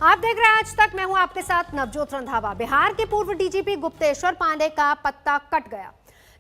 आप देख रहे हैं आज तक। मैं हूं आपके साथ नवजोत रंधावा। बिहार के पूर्व डीजीपी गुप्तेश्वर पांडे का पत्ता कट गया।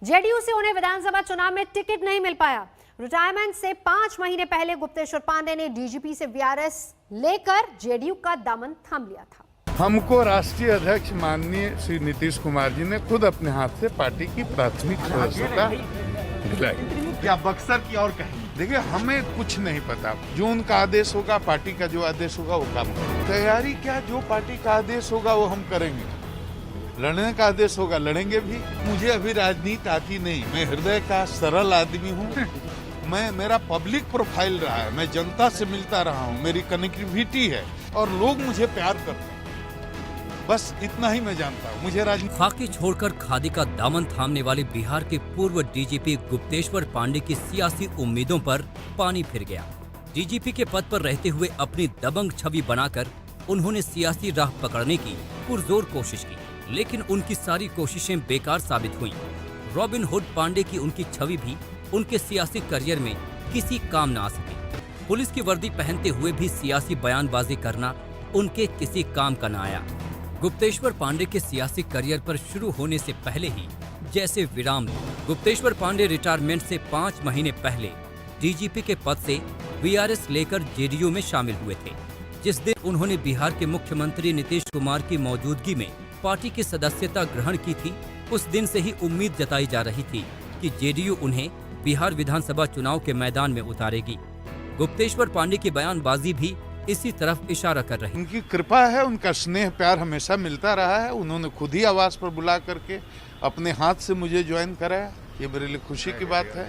जेडीयू से उन्हें विधानसभा चुनाव में टिकट नहीं मिल पाया। रिटायरमेंट से 5 महीने पहले गुप्तेश्वर पांडे ने डीजीपी से वीआरएस लेकर जेडीयू का दामन थाम लिया था। हमको राष्ट्रीय अध्यक्ष माननीय श्री नीतीश कुमार जी ने खुद अपने हाथ से पार्टी की प्राथमिक सदस्यता दिलाई। क्या बक्सर की और कहीं? देखिए, हमें कुछ नहीं पता। जो उनका आदेश होगा, पार्टी का जो आदेश होगा वो काम करेंगे। तैयारी क्या, जो पार्टी का आदेश होगा वो हम करेंगे। लड़ने का आदेश होगा लड़ेंगे भी। मुझे अभी राजनीति आती नहीं। मैं हृदय का सरल आदमी हूँ। मेरा पब्लिक प्रोफाइल रहा है। मैं जनता से मिलता रहा हूँ। मेरी कनेक्टिविटी है और लोग मुझे प्यार करते हैं। बस इतना ही मैं जानता हूँ। मुझे राजनीति खाकी छोड़कर खादी का दामन थामने वाले बिहार के पूर्व डीजीपी गुप्तेश्वर पांडे की सियासी उम्मीदों पर पानी फिर गया। डीजीपी के पद पर रहते हुए अपनी दबंग छवि बनाकर उन्होंने सियासी राह पकड़ने की पुरजोर कोशिश की, लेकिन उनकी सारी कोशिशें बेकार साबित हुईं। रॉबिन हुड पांडे की उनकी छवि भी उनके सियासी करियर में किसी काम न आ सकी। पुलिस की वर्दी पहनते हुए भी सियासी बयानबाजी करना उनके किसी काम का न आया। गुप्तेश्वर पांडे के सियासी करियर पर शुरू होने से पहले ही जैसे विराम दिया। गुप्तेश्वर पांडे रिटायरमेंट से 5 महीने पहले डीजीपी के पद से वीआरएस लेकर जेडीयू में शामिल हुए थे। जिस दिन उन्होंने बिहार के मुख्यमंत्री नीतीश कुमार की मौजूदगी में पार्टी की सदस्यता ग्रहण की थी, उस दिन से ही उम्मीद जताई जा रही थी कि जेडीयू उन्हें बिहार विधानसभा चुनाव के मैदान में उतारेगी। गुप्तेश्वर पांडे की बयानबाजी भी इसी तरफ इशारा कर रही। उनकी कृपा है, उनका स्नेह प्यार हमेशा मिलता रहा है। उन्होंने खुद ही आवास पर बुला करके अपने हाथ से मुझे ज्वाइन कराया। ये मेरे लिए खुशी की बात है।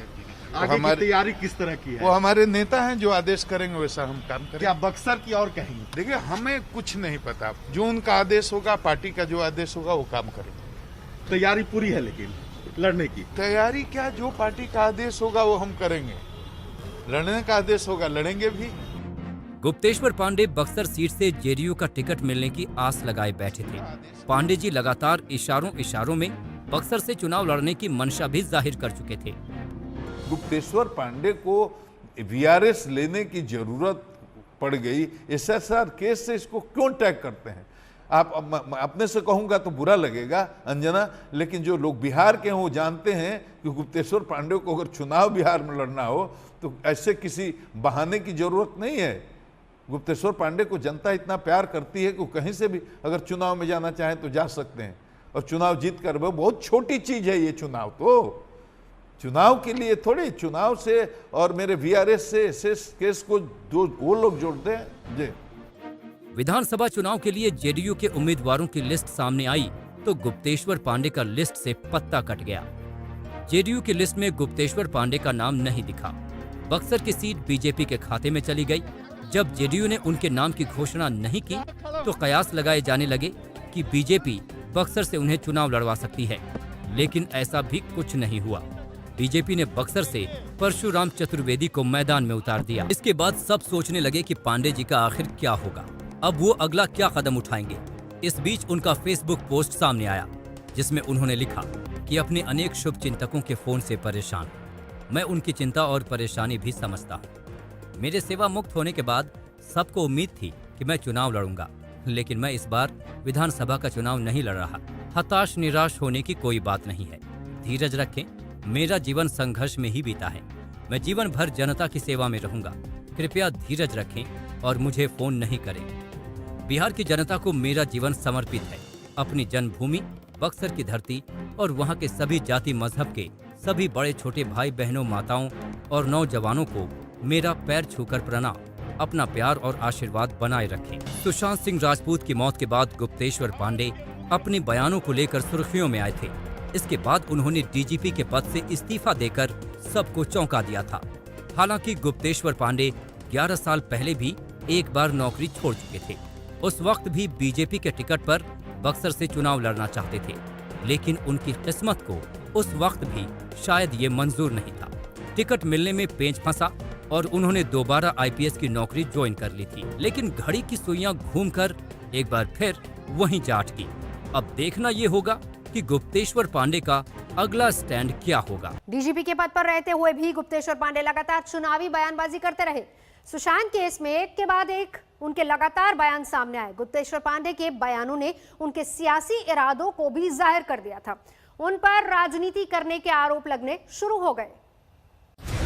आगे की तैयारी किस तरह की है? वो हमारे नेता हैं, जो आदेश करेंगे वैसा हम काम करेंगे। क्या बक्सर की और कहीं? देखिए, हमें कुछ नहीं पता। जो उनका आदेश होगा, पार्टी का जो आदेश होगा वो काम करेंगे। तैयारी पूरी है, लेकिन लड़ने की तैयारी क्या, जो पार्टी का आदेश होगा वो हम करेंगे। लड़ने का आदेश होगा लड़ेंगे भी। गुप्तेश्वर पांडे बक्सर सीट से जेडीयू का टिकट मिलने की आस लगाए बैठे थे। पांडे जी लगातार इशारों में बक्सर से चुनाव लड़ने की मंशा भी जाहिर कर चुके थे। गुप्तेश्वर पांडे को वीआरएस लेने की जरूरत पड़ गई। एसएसआर केस से इसको क्यों टैग करते हैं? आप अपने से कहूंगा तो बुरा लगेगा अंजना, लेकिन जो लोग बिहार के हैं वो जानते हैं कि गुप्तेश्वर पांडे को अगर चुनाव बिहार में लड़ना हो तो ऐसे किसी बहाने की जरूरत नहीं है। गुप्तेश्वर पांडे को जनता इतना प्यार करती है कि कहीं से भी अगर चुनाव में जाना चाहें तो जा सकते हैं और चुनाव जीत कर। बहुत छोटी चीज है ये चुनाव। तो चुनाव के लिए थोड़ी, चुनाव से और मेरे वीआरएस से एसएस केस को वो लोग जोड़ दें। जी, विधानसभा चुनाव के लिए जेडीयू के उम्मीदवारों की लिस्ट सामने आई तो गुप्तेश्वर पांडे का लिस्ट से पत्ता कट गया। जेडीयू की लिस्ट में गुप्तेश्वर पांडे का नाम नहीं दिखा। बक्सर की सीट बीजेपी के खाते में चली गई। जब जेडीयू ने उनके नाम की घोषणा नहीं की तो कयास लगाए जाने लगे कि बीजेपी बक्सर से उन्हें चुनाव लड़वा सकती है, लेकिन ऐसा भी कुछ नहीं हुआ। बीजेपी ने बक्सर से परशुराम चतुर्वेदी को मैदान में उतार दिया। इसके बाद सब सोचने लगे कि पांडे जी का आखिर क्या होगा, अब वो अगला क्या कदम उठाएंगे। इस बीच उनका फेसबुक पोस्ट सामने आया जिसमें उन्होंने लिखा कि अपने अनेक शुभ चिंतकों के फोन से परेशान, मैं उनकी चिंता और परेशानी भी समझता हूँ। मेरे सेवा मुक्त होने के बाद सबको उम्मीद थी कि मैं चुनाव लड़ूंगा, लेकिन मैं इस बार विधानसभा का चुनाव नहीं लड़ रहा। हताश निराश होने की कोई बात नहीं है। धीरज रखें, मेरा जीवन संघर्ष में ही बीता है। मैं जीवन भर जनता की सेवा में रहूंगा। कृपया धीरज रखें और मुझे फोन नहीं करें। बिहार की जनता को मेरा जीवन समर्पित है। अपनी जन्मभूमि बक्सर की धरती और वहाँ के सभी जाति मजहब के सभी बड़े छोटे भाई बहनों, माताओं और नौजवानों को मेरा पैर छूकर प्रणाम। अपना प्यार और आशीर्वाद बनाए रखें। सुशांत सिंह राजपूत की मौत के बाद गुप्तेश्वर पांडे अपने बयानों को लेकर सुर्खियों में आए थे। इसके बाद उन्होंने डीजीपी के पद से इस्तीफा देकर सबको चौंका दिया था। हालांकि गुप्तेश्वर पांडे 11 साल पहले भी एक बार नौकरी छोड़ चुके थे। उस वक्त भी बीजेपी के टिकट पर बक्सर से चुनाव लड़ना चाहते थे, लेकिन उनकी किस्मत को उस वक्त भी शायद ये मंजूर नहीं था। टिकट मिलने में पेंच फंसा और उन्होंने दोबारा आईपीएस की नौकरी ज्वाइन कर ली थी, लेकिन घड़ी की सुइयां घूमकर एक बार फिर वहीं जा अटकी। अब देखना ये होगा कि गुप्तेश्वर पांडे का अगला स्टैंड क्या होगा। डीजीपी के पद पर रहते हुए भी गुप्तेश्वर पांडे लगातार चुनावी बयानबाजी करते रहे। सुशांत केस में एक के बाद एक उनके लगातार बयान सामने आए। गुप्तेश्वर पांडे के बयानों ने उनके सियासी इरादों को भी जाहिर कर दिया था। उन पर राजनीति करने के आरोप लगने शुरू हो गए।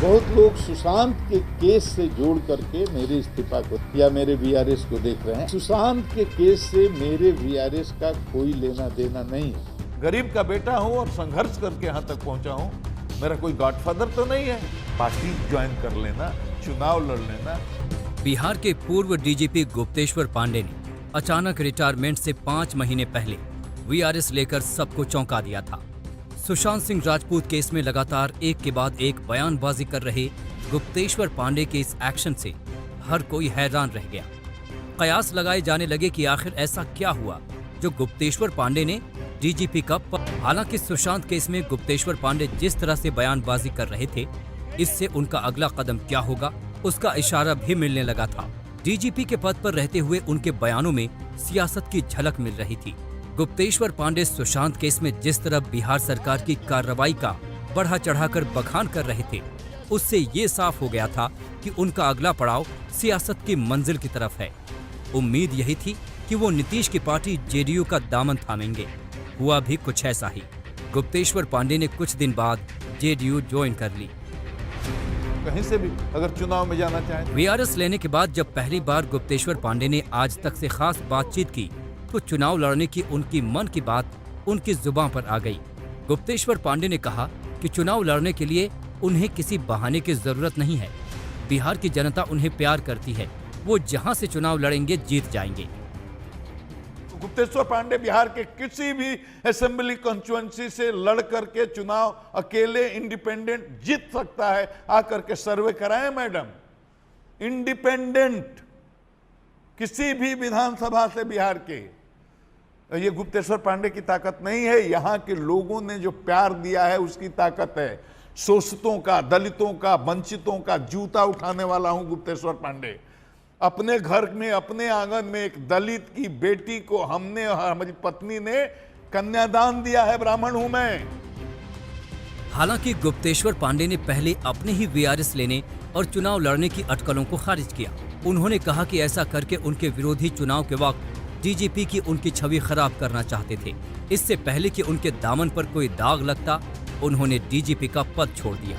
बहुत लोग सुशांत के केस से जोड़ करके मेरे इस्तीफा को या मेरे वीआरएस को देख रहे हैं। सुशांत के केस से मेरे वीआरएस का कोई लेना देना नहीं है। गरीब का बेटा हूं और संघर्ष करके यहाँ तक पहुंचा हूं। मेरा कोई गॉडफादर तो नहीं है। पार्टी ज्वाइन कर लेना, चुनाव लड़ लेना। बिहार के पूर्व डीजीपी गुप्तेश्वर पांडे ने अचानक रिटायरमेंट से 5 महीने पहले वीआरएस लेकर सबको चौंका दिया था। सुशांत सिंह राजपूत केस में लगातार एक के बाद एक बयानबाजी कर रहे गुप्तेश्वर पांडे के इस एक्शन से हर कोई हैरान रह गया। कयास लगाए जाने लगे कि आखिर ऐसा क्या हुआ जो गुप्तेश्वर पांडे ने डीजीपी का हालांकि सुशांत केस में गुप्तेश्वर पांडे जिस तरह से बयानबाजी कर रहे थे, इससे उनका अगला कदम क्या होगा उसका इशारा भी मिलने लगा था। डीजीपी के पद पर रहते हुए उनके बयानों में सियासत की झलक मिल रही थी। गुप्तेश्वर पांडे सुशांत केस में जिस तरह बिहार सरकार की कार्रवाई का बढ़ा चढ़ाकर बखान कर रहे थे, उससे ये साफ हो गया था कि उनका अगला पड़ाव सियासत की मंजिल की तरफ है। उम्मीद यही थी कि वो नीतीश की पार्टी जेडीयू का दामन थामेंगे। हुआ भी कुछ ऐसा ही। गुप्तेश्वर पांडे ने कुछ दिन बाद जेडीयू ज्वाइन कर ली। कहीं से भी अगर चुनाव में जाना चाहें। वीआरएस लेने के बाद जब पहली बार गुप्तेश्वर पांडे ने आज तक से खास बातचीत की तो चुनाव लड़ने की उनकी मन की बात उनकी जुबान पर आ गई। गुप्तेश्वर पांडे ने कहा कि चुनाव लड़ने के लिए उन्हें किसी बहाने की जरूरत नहीं है। बिहार की जनता उन्हें प्यार करती है। वो जहां से चुनाव लड़ेंगे जीत जाएंगे। गुप्तेश्वर पांडे बिहार के किसी भी असेंबली कॉन्स्टिट्यूएंसी से लड़ करके चुनाव अकेले इंडिपेंडेंट जीत सकता है। आकर के सर्वे कराएं मैडम। इंडिपेंडेंट किसी भी विधानसभा से बिहार के, ये गुप्तेश्वर पांडे की ताकत नहीं है, यहाँ के लोगों ने जो प्यार दिया है उसकी ताकत है। शोषितों का, दलितों का, वंचितों का जूता उठाने वाला हूं गुप्तेश्वर पांडे। अपने घर में, अपने आंगन में एक दलित की बेटी को हमने, हमारी पत्नी ने कन्यादान दिया है। ब्राह्मण हूं मैं। हालांकि गुप्तेश्वर पांडे ने पहले अपने ही वीआरएस लेने और चुनाव लड़ने की अटकलों को खारिज किया। उन्होंने कहा कि ऐसा करके उनके विरोधी चुनाव के वक्त डीजीपी की उनकी छवि खराब करना चाहते थे। इससे पहले कि उनके दामन पर कोई दाग लगता, उन्होंने डीजीपी का पद छोड़ दिया।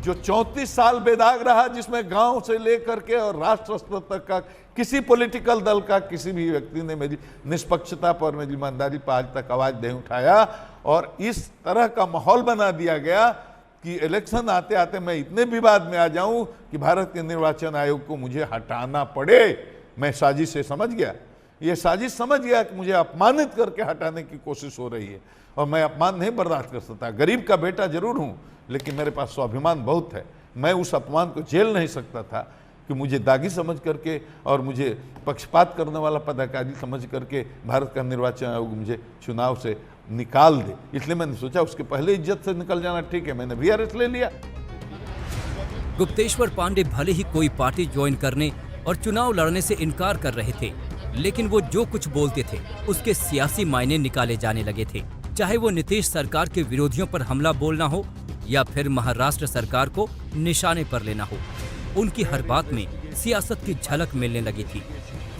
जो 34 साल बेदाग रहा, जिसमें गांव से लेकर के और राष्ट्र स्तर तक का किसी पॉलिटिकल दल का किसी भी व्यक्ति ने मेरी निष्पक्षता पर, मेरी ईमानदारी पर आज तक आवाज नहीं उठाया। और इस तरह का माहौल बना दिया गया कि इलेक्शन आते आते मैं इतने विवाद में आ जाऊं कि भारत के निर्वाचन आयोग को मुझे हटाना पड़े। मैं साजिश से समझ गया, ये साजिश समझ गया कि मुझे अपमानित करके हटाने की कोशिश हो रही है और मैं अपमान नहीं बर्दाश्त कर सकता। गरीब का बेटा जरूर हूं, लेकिन मेरे पास स्वाभिमान बहुत है। मैं उस अपमान को झेल नहीं सकता था कि मुझे दागी समझ करके और मुझे पक्षपात करने वाला पदाधिकारी समझ करके भारत का निर्वाचन आयोग मुझे चुनाव से निकाल दे। इसलिए मैंने सोचा उसके पहले इज्जत से निकल जाना ठीक है। मैंने वीआरएस ले लिया। गुप्तेश्वर पांडे भले ही कोई पार्टी ज्वाइन करने और चुनाव लड़ने से इनकार कर रहे थे, लेकिन वो जो कुछ बोलते थे उसके सियासी मायने निकाले जाने लगे थे। चाहे वो नीतीश सरकार के विरोधियों पर हमला बोलना हो या फिर महाराष्ट्र सरकार को निशाने पर लेना हो, उनकी हर बात में सियासत की झलक मिलने लगी थी।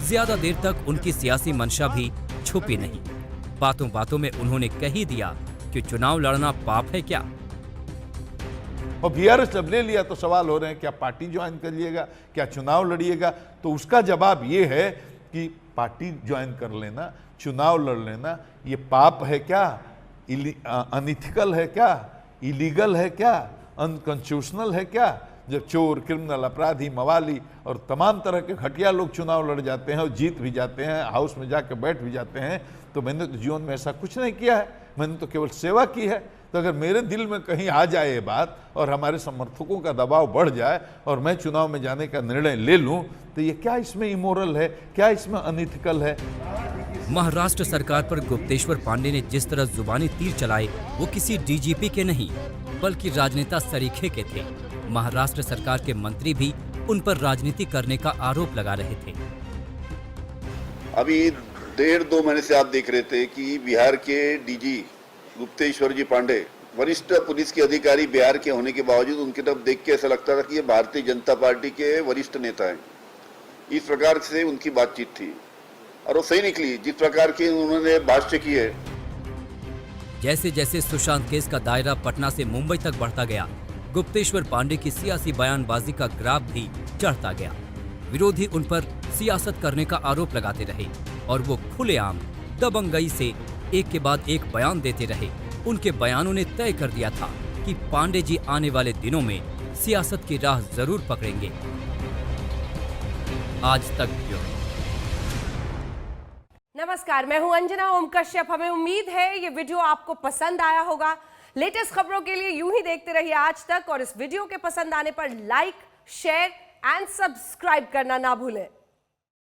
ज्यादा देर तक उनकी सियासी मंशा भी छुपी नहीं। बातों बातों में उन्होंने कह ही दिया कि चुनाव लड़ना पाप है क्या। और वीआरएस जब ले लिया तो सवाल हो रहे हैं क्या पार्टी ज्वाइन करिएगा, क्या चुनाव लड़िएगा। तो उसका जवाब ये है कि पार्टी ज्वाइन कर लेना, चुनाव लड़ लेना, ये पाप है क्या, अनइथिकल है क्या, इलीगल है क्या, अनकॉन्स्टिट्यूशनल है क्या। जब चोर, क्रिमिनल, अपराधी, मवाली और तमाम तरह के घटिया लोग चुनाव लड़ जाते हैं और जीत भी जाते हैं, हाउस में जाकर बैठ भी जाते हैं, तो मैंने तो जीवन में ऐसा कुछ नहीं किया है। मैंने तो केवल सेवा की है। तो अगर मेरे दिल में कहीं आ जाए ये बात और हमारे समर्थकों का दबाव बढ़ जाए और मैं चुनाव में जाने का निर्णय ले लूं, तो ये क्या इसमें इमोरल है, क्या इसमें अनइथिकल है। महाराष्ट्र सरकार पर गुप्तेश्वर पांडे ने जिस तरह जुबानी तीर चलाए, वो किसी डीजीपी के नहीं बल्कि राजनेता सरीखे के थे। महाराष्ट्र सरकार के मंत्री भी उन पर राजनीति करने का आरोप लगा रहे थे। अभी 1.5-2 महीने से आप देख रहे थे कि बिहार के डीजी गुप्तेश्वर जी पांडे वरिष्ठ पुलिस के अधिकारी बिहार के होने के बावजूद उनकी तरफ देख के ऐसा लगता था कि ये भारतीय जनता पार्टी के वरिष्ठ नेता हैं। इस प्रकार से उनकी बातचीत थी और वो सही निकली जिस प्रकार की उन्होंने भाष्य किए। जैसे जैसे सुशांत केस का दायरा पटना से मुंबई तक बढ़ता गया, गुप्तेश्वर पांडे की सियासी बयानबाजी का ग्राफ भी चढ़ता गया। विरोधी उन पर सियासत करने का आरोप लगाते रहे और वो खुलेआम दबंगई से एक के बाद एक बयान देते रहे। उनके बयानों ने तय कर दिया था कि पांडे जी आने वाले दिनों में सियासत की राह जरूर पकड़ेंगे। आज तक ब्यूरो। नमस्कार, मैं हूं अंजना ओम कश्यप। हमें उम्मीद है ये वीडियो आपको पसंद आया होगा। लेटेस्ट खबरों के लिए यूं ही देखते रहिए आज तक और इस वीडियो के पसंद आने पर लाइक, शेयर एंड सब्सक्राइब करना ना भूलें।